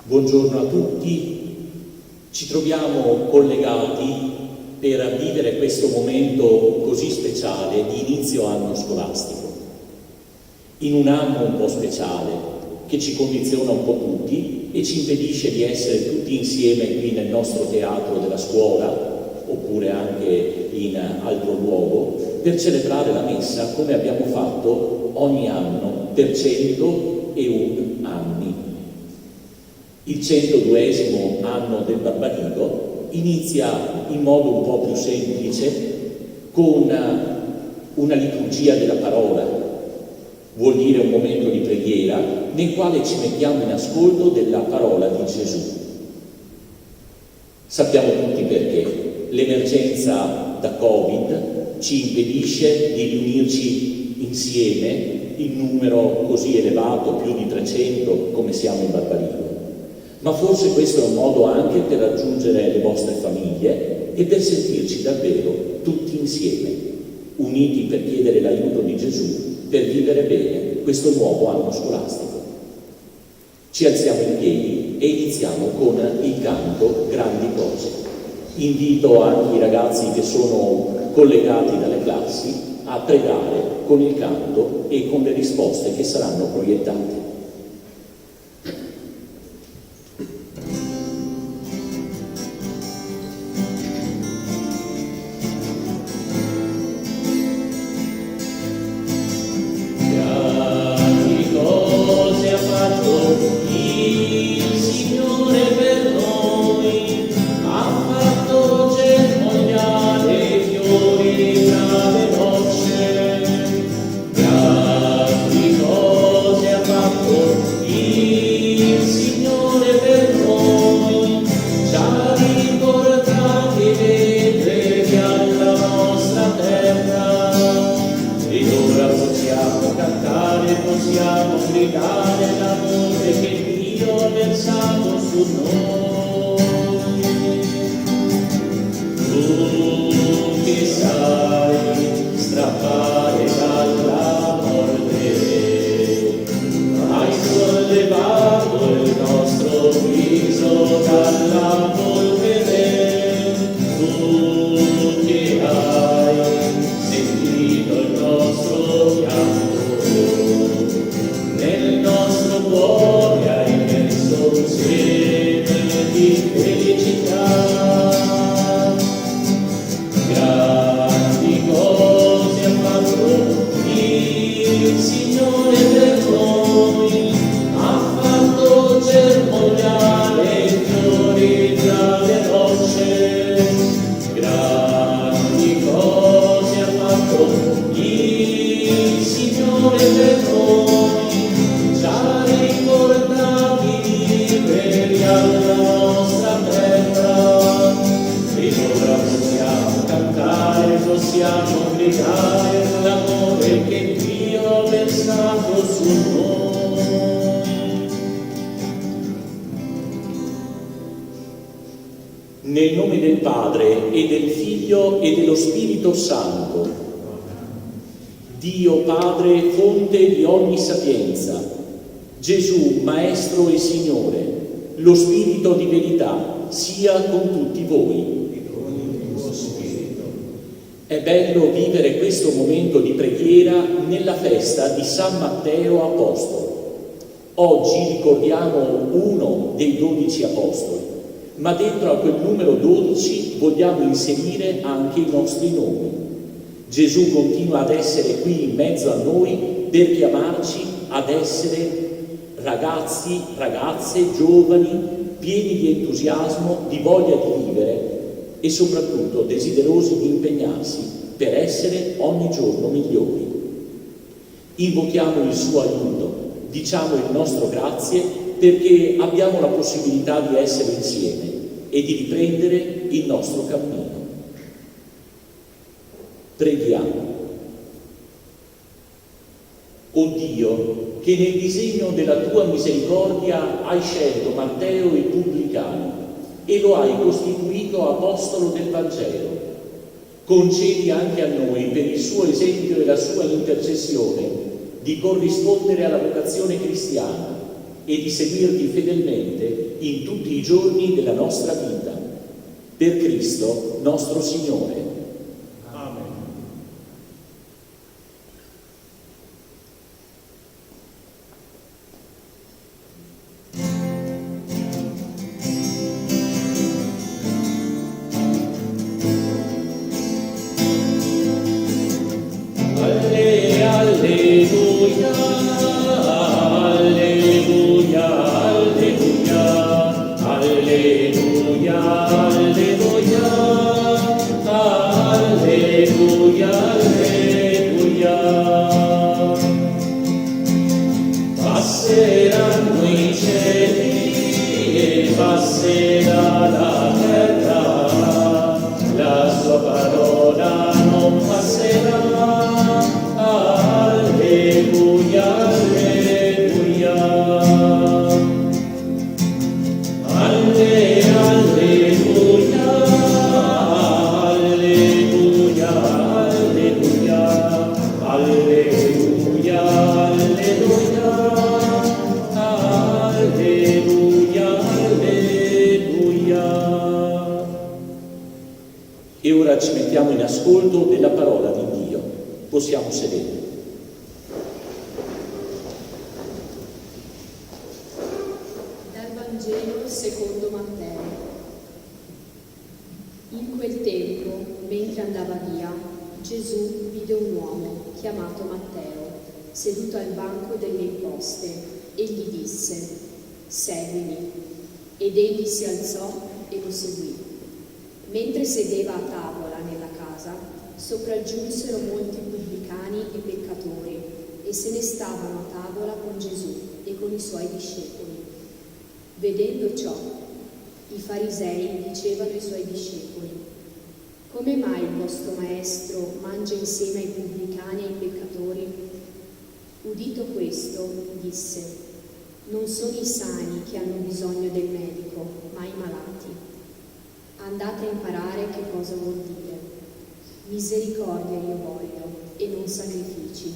Buongiorno a tutti, ci troviamo collegati per vivere questo momento così speciale di inizio anno scolastico, in un anno un po' speciale che ci condiziona un po' tutti e ci impedisce di essere tutti insieme qui nel nostro teatro della scuola oppure anche in altro luogo per celebrare la messa come abbiamo fatto ogni anno per 101 anni. Il 102esimo anno del Barbarigo inizia in modo un po' più semplice con una liturgia della parola, vuol dire un momento di preghiera nel quale ci mettiamo in ascolto della parola di Gesù. Sappiamo tutti perché l'emergenza da Covid ci impedisce di riunirci insieme in numero così elevato, più di 300 come siamo in Barbarigo. Ma forse questo è un modo anche per raggiungere le vostre famiglie e per sentirci davvero tutti insieme, uniti per chiedere l'aiuto di Gesù per vivere bene questo nuovo anno scolastico. Ci alziamo in piedi e iniziamo con il canto Grandi Cose. Invito anche i ragazzi che sono collegati dalle classi a pregare con il canto e con le risposte che saranno proiettate. Nel nome del Padre e del Figlio e dello Spirito Santo. Dio Padre, fonte di ogni sapienza, Gesù, Maestro e Signore, lo Spirito di verità sia con tutti voi. È bello vivere questo momento di preghiera nella festa di San Matteo Apostolo. Oggi ricordiamo uno dei 12 Apostoli, ma dentro a quel numero 12 vogliamo inserire anche i nostri nomi. Gesù continua ad essere qui in mezzo a noi per chiamarci ad essere ragazzi, ragazze, giovani, pieni di entusiasmo, di voglia di vivere e soprattutto desiderosi di impegnarsi per essere ogni giorno migliori. Invochiamo il suo aiuto, diciamo il nostro grazie perché abbiamo la possibilità di essere insieme e di riprendere il nostro cammino. Preghiamo. O Dio, che nel disegno della tua misericordia hai scelto Matteo il pubblicano e lo hai costituito apostolo del Vangelo, concedi anche a noi, per il suo esempio e la sua intercessione, di corrispondere alla vocazione cristiana e di seguirti fedelmente in tutti i giorni della nostra vita. Per Cristo nostro Signore. Amen. Alleluia, alleluia, alleluia, alleluia, alleluia, alleluia. Passeranno i cieli e passerà la terra, la sua parola non passerà. Alleluia, alleluia. Alleluia, alleluia, alleluia, alleluia, alleluia, alleluia, alleluia. E ora ci mettiamo in ascolto della parola di Dio. Possiamo sedere. Dal Vangelo secondo Matteo. In quel tempo, mentre andava via, Gesù vide un uomo chiamato Matteo, seduto al banco delle imposte, e gli disse: «Seguimi». Ed egli si alzò e lo seguì. Mentre sedeva a tavola nella casa, sopraggiunsero molti pubblicani e peccatori e se ne stavano a tavola con Gesù e con i suoi discepoli. Vedendo ciò, i farisei dicevano ai suoi discepoli: «Come mai il vostro maestro mangia insieme ai pubblicani e ai peccatori?» Udito questo, disse: «Non sono i sani che hanno bisogno del medico, ma i malati. Andate a imparare che cosa vuol dire. Misericordia io voglio e non sacrifici.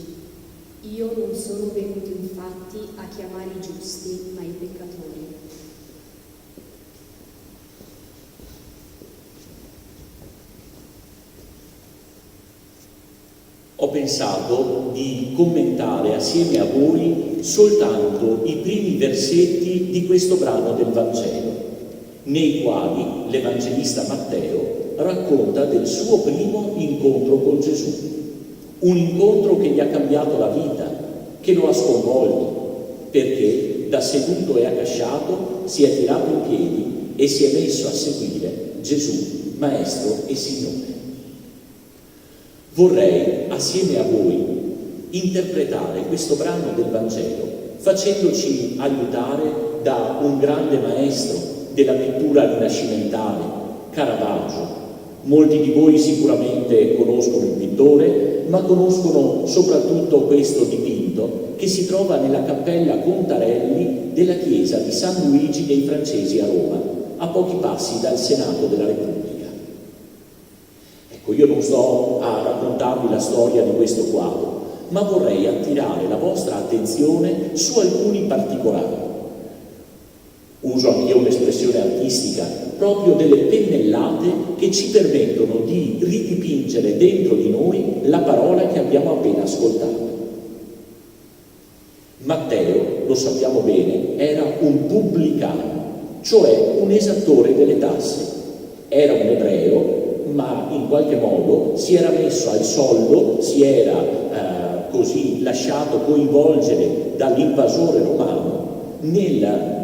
Io non sono venuto infatti a chiamare i giusti, ma i peccatori». Ho pensato di commentare assieme a voi soltanto i primi versetti di questo brano del Vangelo, nei quali l'Evangelista Matteo racconta del suo primo incontro con Gesù, un incontro che gli ha cambiato la vita, che lo ha sconvolto, perché da seduto e accasciato si è tirato in piedi e si è messo a seguire Gesù, Maestro e Signore. Vorrei, assieme a voi, interpretare questo brano del Vangelo facendoci aiutare da un grande maestro della pittura rinascimentale, Caravaggio. Molti di voi sicuramente conoscono il pittore, ma conoscono soprattutto questo dipinto che si trova nella cappella Contarelli della chiesa di San Luigi dei Francesi a Roma, a pochi passi dal Senato della Repubblica. Ecco, io non sto a raccontarvi la storia di questo quadro, ma vorrei attirare la vostra attenzione su alcuni particolari. Uso anche io un'espressione artistica, proprio delle pennellate che ci permettono di ridipingere dentro di noi la parola che abbiamo appena ascoltato. Matteo, lo sappiamo bene, era un pubblicano, cioè un esattore delle tasse. Era un ebreo, ma in qualche modo si era messo al soldo, si era così lasciato coinvolgere dall'invasore romano nel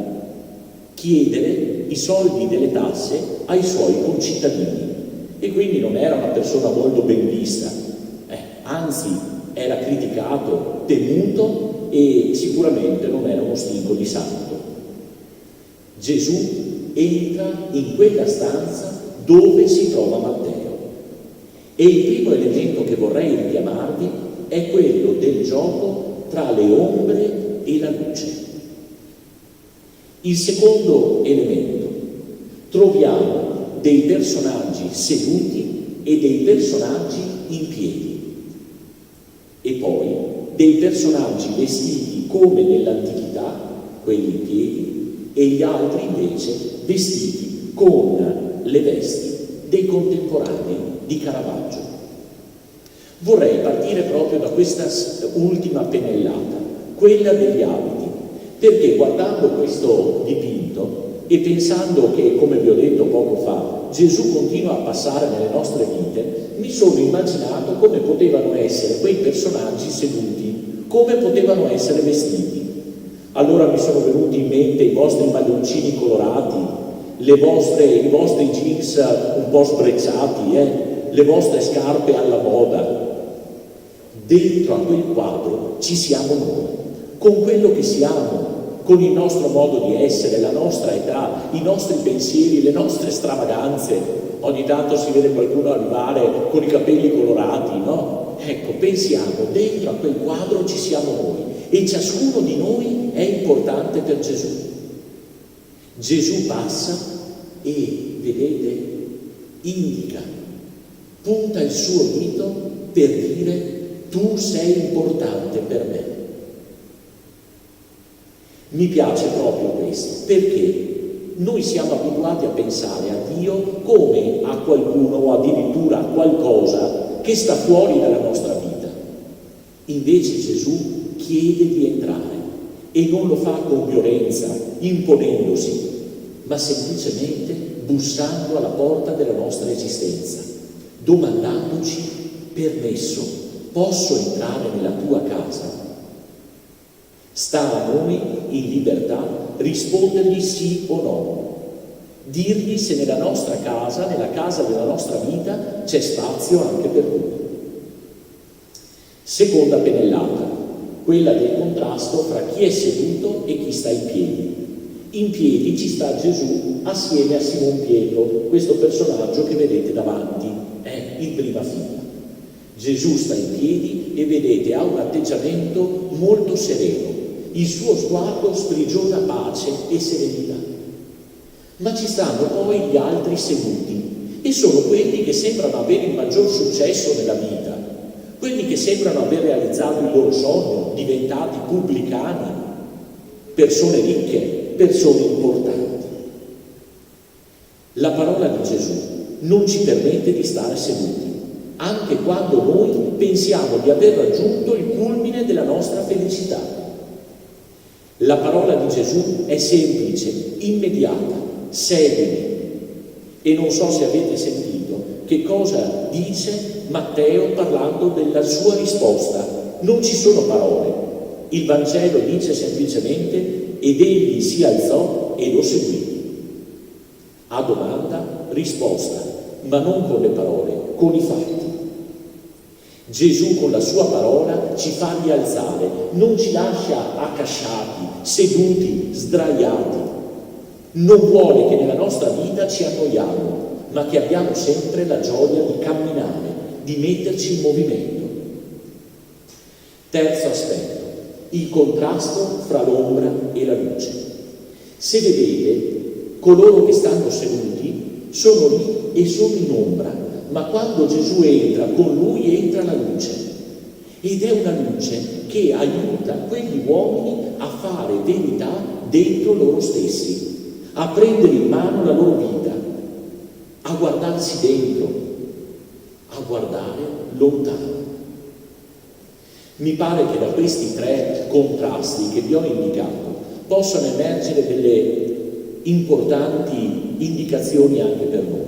chiedere i soldi delle tasse ai suoi concittadini, e quindi non era una persona molto ben vista, anzi era criticato, temuto e sicuramente non era uno stinco di santo. Gesù entra in quella stanza dove si trova Matteo, e il primo elemento che vorrei richiamarvi è quello del gioco tra le ombre e la luce. Il secondo elemento: troviamo dei personaggi seduti e dei personaggi in piedi, e poi dei personaggi vestiti come nell'antichità, quelli in piedi, e gli altri invece vestiti con le vesti dei contemporanei di Caravaggio. Vorrei partire proprio da questa ultima pennellata, quella degli abiti, perché guardando questo dipinto e pensando che, come vi ho detto poco fa, Gesù continua a passare nelle nostre vite, mi sono immaginato come potevano essere quei personaggi seduti, come potevano essere vestiti. Allora mi sono venuti in mente i vostri maglioncini colorati, i vostri jeans un po' sbrecciati, le vostre scarpe alla moda. Dentro a quel quadro ci siamo noi, con quello che siamo, con il nostro modo di essere, la nostra età, i nostri pensieri, le nostre stravaganze. Ogni tanto si vede qualcuno arrivare con i capelli colorati, no? Ecco, pensiamo, dentro a quel quadro ci siamo noi e ciascuno di noi è importante per Gesù. Gesù passa e, vedete, indica, punta il suo dito per dire: tu sei importante per me. Mi piace proprio questo, perché noi siamo abituati a pensare a Dio come a qualcuno o addirittura a qualcosa che sta fuori dalla nostra vita. Invece Gesù chiede di entrare e non lo fa con violenza, imponendosi, ma semplicemente bussando alla porta della nostra esistenza, domandandoci: permesso, posso entrare nella tua casa? Sta a noi, in libertà, rispondergli sì o no, dirgli se nella nostra casa, nella casa della nostra vita, c'è spazio anche per lui. Seconda pennellata, quella del contrasto fra chi è seduto e chi sta in piedi. In piedi ci sta Gesù assieme a Simon Pietro, questo personaggio che vedete davanti, è in prima fila. Gesù sta in piedi e vedete ha un atteggiamento molto sereno. Il suo sguardo sprigiona pace e serenità. Ma ci stanno poi gli altri seduti e sono quelli che sembrano avere il maggior successo nella vita, quelli che sembrano aver realizzato il loro sogno, diventati pubblicani, persone ricche, persone importanti. La parola di Gesù non ci permette di stare seduti, anche quando noi pensiamo di aver raggiunto il culmine della nostra felicità. La parola di Gesù è semplice, immediata: seguimi. E non so se avete sentito che cosa dice Matteo parlando della sua risposta. Non ci sono parole. Il Vangelo dice semplicemente: ed egli si alzò e lo seguì. A domanda, risposta, ma non con le parole, con i fatti. Gesù con la sua parola ci fa rialzare, non ci lascia accasciati, seduti, sdraiati. Non vuole che nella nostra vita ci annoiamo, ma che abbiamo sempre la gioia di camminare, di metterci in movimento. Terzo aspetto, il contrasto fra l'ombra e la luce. Se vedete, coloro che stanno seduti sono lì e sono in ombra, ma quando Gesù entra, con lui entra la luce. Ed è una luce che aiuta quegli uomini a fare verità dentro loro stessi, a prendere in mano la loro vita, a guardarsi dentro, a guardare lontano. Mi pare che da questi tre contrasti che vi ho indicato possano emergere delle importanti indicazioni anche per noi.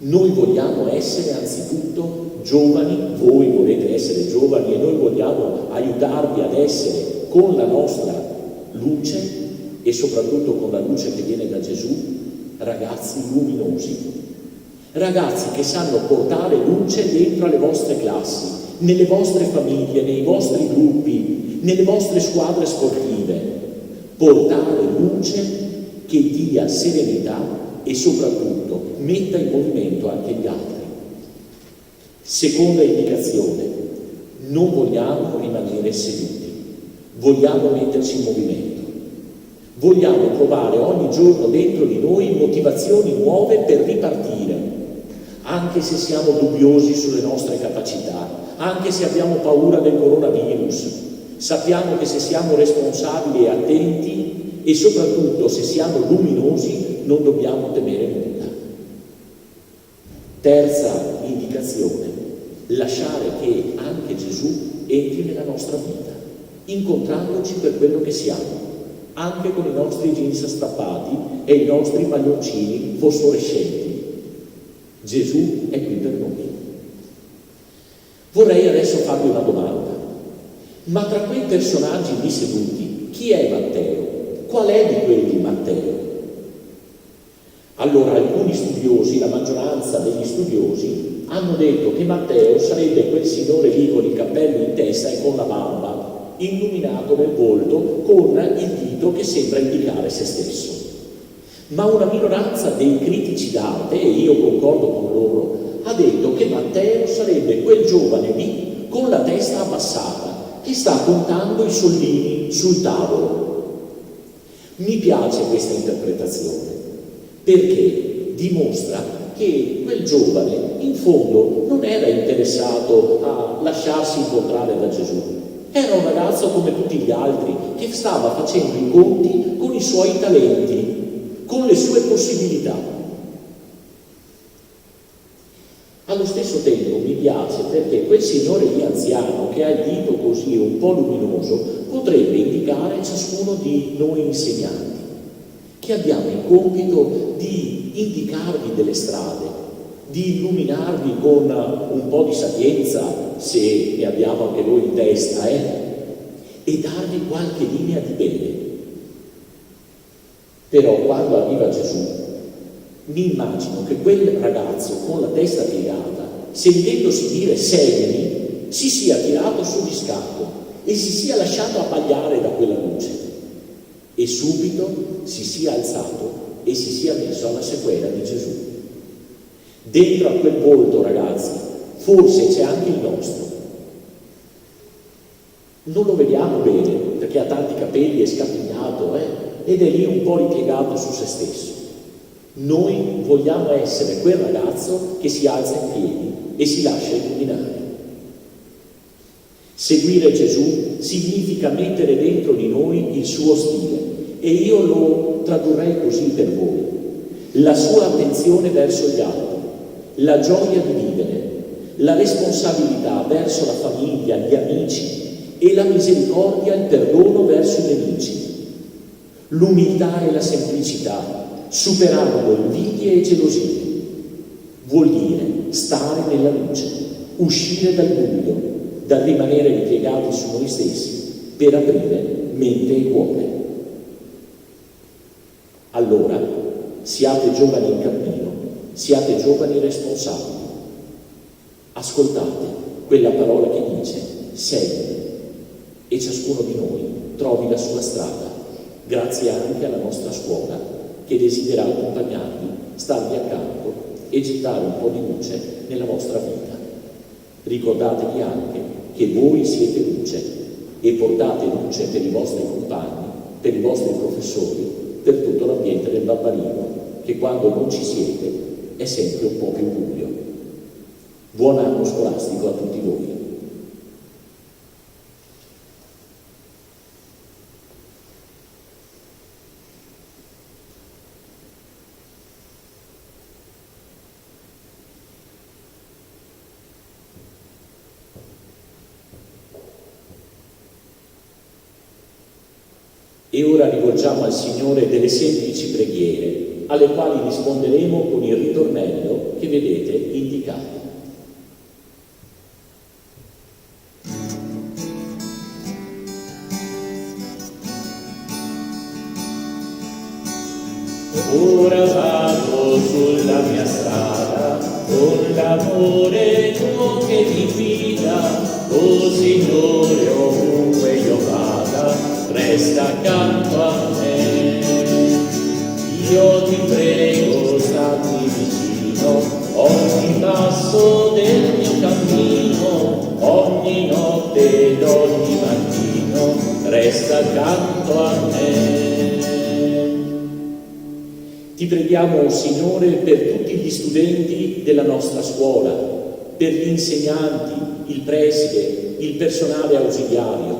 Noi vogliamo essere anzitutto giovani, voi volete essere giovani e noi vogliamo aiutarvi ad essere con la nostra luce e soprattutto con la luce che viene da Gesù, ragazzi luminosi, ragazzi che sanno portare luce dentro alle vostre classi, nelle vostre famiglie, nei vostri gruppi, nelle vostre squadre sportive, portare luce che dia serenità e soprattutto metta in movimento anche gli altri. Seconda indicazione, non vogliamo rimanere seduti, vogliamo metterci in movimento, vogliamo trovare ogni giorno dentro di noi motivazioni nuove per ripartire, anche se siamo dubbiosi sulle nostre capacità, anche se abbiamo paura del coronavirus. Sappiamo che se siamo responsabili e attenti e soprattutto, se siamo luminosi, non dobbiamo temere nulla. Terza indicazione: lasciare che anche Gesù entri nella nostra vita, incontrandoci per quello che siamo, anche con i nostri jeans strappati e i nostri maglioncini fosforescenti. Gesù è qui per noi. Vorrei adesso farvi una domanda: ma tra quei personaggi lì seduti, chi è Matteo? Qual è di quelli Matteo? Allora, alcuni studiosi, la maggioranza degli studiosi, hanno detto che Matteo sarebbe quel signore lì con il cappello in testa e con la barba, illuminato nel volto, con il dito che sembra indicare se stesso. Ma una minoranza dei critici d'arte, e io concordo con loro, ha detto che Matteo sarebbe quel giovane lì con la testa abbassata, che sta contando i soldini sul tavolo. Mi piace questa interpretazione, perché dimostra che quel giovane in fondo non era interessato a lasciarsi incontrare da Gesù. Era un ragazzo come tutti gli altri che stava facendo i conti con i suoi talenti, con le sue possibilità. Allo stesso tempo mi piace perché quel signore lì anziano che ha il dito così un po' luminoso potrebbe indicare ciascuno di noi insegnanti, che abbiamo il compito di indicarvi delle strade, di illuminarvi con un po' di sapienza, se ne abbiamo anche noi in testa, e darvi qualche linea di bene. Però quando arriva Gesù, mi immagino che quel ragazzo con la testa piegata, sentendosi dire seguimi, si sia tirato su di scatto e si sia lasciato abbagliare da quella luce, e subito si sia alzato e si sia messo alla sequela di Gesù. Dentro a quel volto, ragazzi, forse c'è anche il nostro. Non lo vediamo bene perché ha tanti capelli, è scapignato, ed è lì un po' ripiegato su se stesso. Noi vogliamo essere quel ragazzo che si alza in piedi e si lascia illuminare. Seguire Gesù significa mettere dentro di noi il suo stile, e io lo tradurrei così per voi: la sua attenzione verso gli altri, la gioia di vivere, la responsabilità verso la famiglia, gli amici, e la misericordia e il perdono verso i nemici, l'umiltà e la semplicità, superando invidie e gelosie. Vuol dire stare nella luce, uscire dal buio, dal rimanere ripiegati su noi stessi, per aprire mente e cuore. Allora, siate giovani in cammino, siate giovani responsabili. Ascoltate quella parola che dice seguimi, e ciascuno di noi trovi la sua strada, grazie anche alla nostra scuola che desidera accompagnarvi, starvi accanto e gettare un po' di luce nella vostra vita. Ricordatevi anche che voi siete luce e portate luce per i vostri compagni, per i vostri professori, per tutto l'ambiente del Barbarino, che quando non ci siete è sempre un po' più buio. Buon anno scolastico a tutti voi. E ora rivolgiamo al Signore delle semplici preghiere, alle quali risponderemo con il ritornello che vedete indicato. Ora vado sulla mia strada, con l'amore tuo che mi guida, o Signore, ovunque io vada, resta accanto a me. Io ti prego, stammi vicino, ogni passo del mio cammino, ogni notte ed ogni mattino, resta accanto a me. Ti preghiamo, Signore, per tutti gli studenti della nostra scuola, per gli insegnanti, il preside, il personale ausiliario,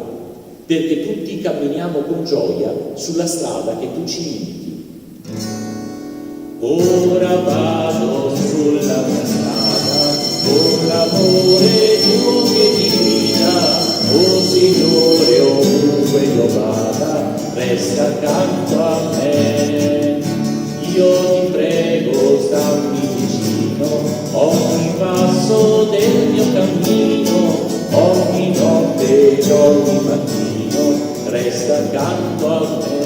perché tutti camminiamo con gioia sulla strada che tu ci indichi. Ora vado sulla mia strada, con l'amore tuo che mi guida, oh Signore, ovunque io vada, resta accanto a me. Io ti prego, stammi vicino, ogni passo del mio cammino, ogni notte e ogni mattino, resta accanto a me.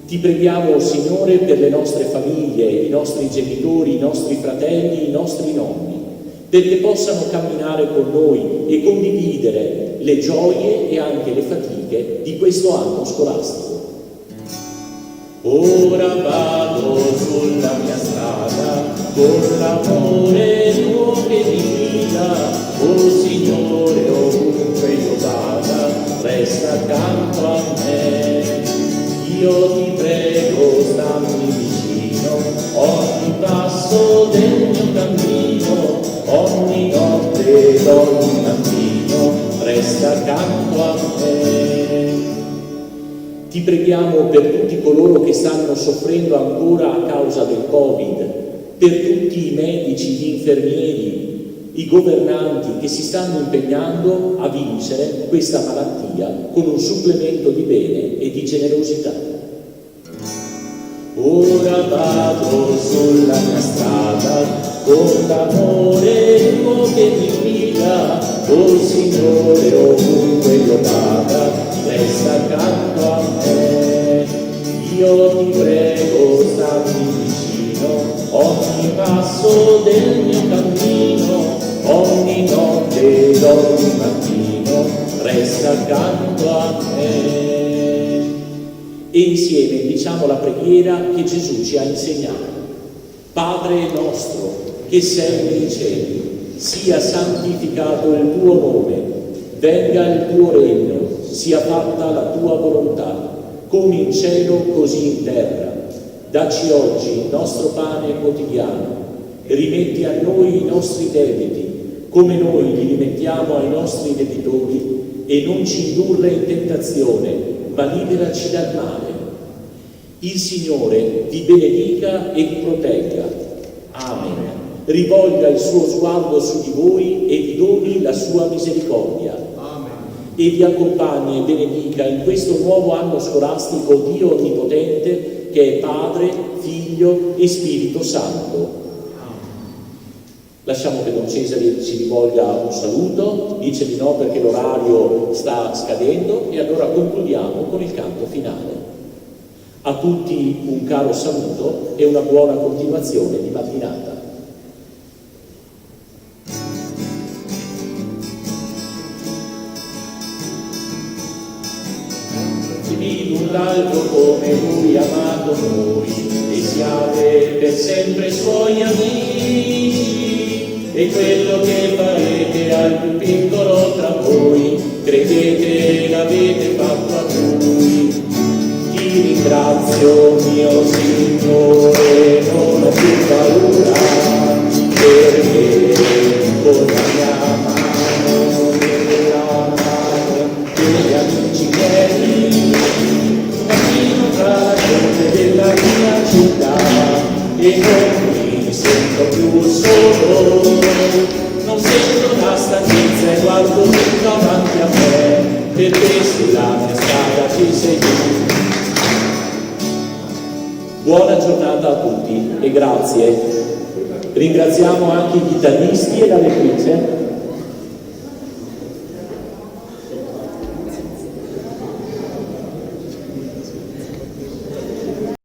Ti preghiamo, Signore, per le nostre famiglie, i nostri genitori, i nostri fratelli, i nostri nonni, perché possano camminare con noi e condividere le gioie e anche le fatiche di questo anno scolastico. Ora vado sulla mia strada, con l'amore tuo che mi guida, oh Signore, ovunque io vada, resta accanto a me. Io ti prego, stammi vicino, ogni passo del mio cammino, ogni notte ed ogni mattino, resta accanto a me. Ti preghiamo per tutti coloro che stanno soffrendo ancora a causa del Covid, per tutti i medici, gli infermieri, i governanti che si stanno impegnando a vincere questa malattia con un supplemento di bene e di generosità. Ora vado sulla mia strada, con l'amore tuo che mi guida, oh Signore, ovunque io vada, resta accanto a me. Io ti prego, stammi vicino, ogni passo del mio cammino, ogni notte ed ogni mattino, resta accanto a me. E insieme diciamo la preghiera che Gesù ci ha insegnato. Padre nostro, che sei nei cieli, sia santificato il tuo nome, venga il tuo regno, sia fatta la tua volontà, come in cielo così in terra. Dacci oggi il nostro pane quotidiano, e rimetti a noi i nostri debiti, come noi li rimettiamo ai nostri debitori, e non ci indurre in tentazione, ma liberaci dal male. Il Signore vi benedica e vi protegga. Amen. Rivolga il suo sguardo su di voi e vi doni la sua misericordia. Amen. E vi accompagni e benedica in questo nuovo anno scolastico Dio Onnipotente, che è Padre, Figlio e Spirito Santo. Lasciamo che Don Cesare ci rivolga un saluto, dice di no perché l'orario sta scadendo, e allora concludiamo con il canto finale. A tutti un caro saluto e una buona continuazione di mattinata. L'un l'altro come Lui ha amato noi, e siate per sempre Suoi amici, e quello che farete al più piccolo tra voi, credete l'avete fatto a Lui. Ti ringrazio, mio Signore, non ho più paura, perché con la mia mano nella mano degli amici miei cammino tra la gente della mia città e non mi sento più solo, non sento la stanchezza e guardo tutto avanti a me, perché sulla mia strada ci sei tu. Buona giornata a tutti e grazie. Ringraziamo anche i chitarristi e la lettrice.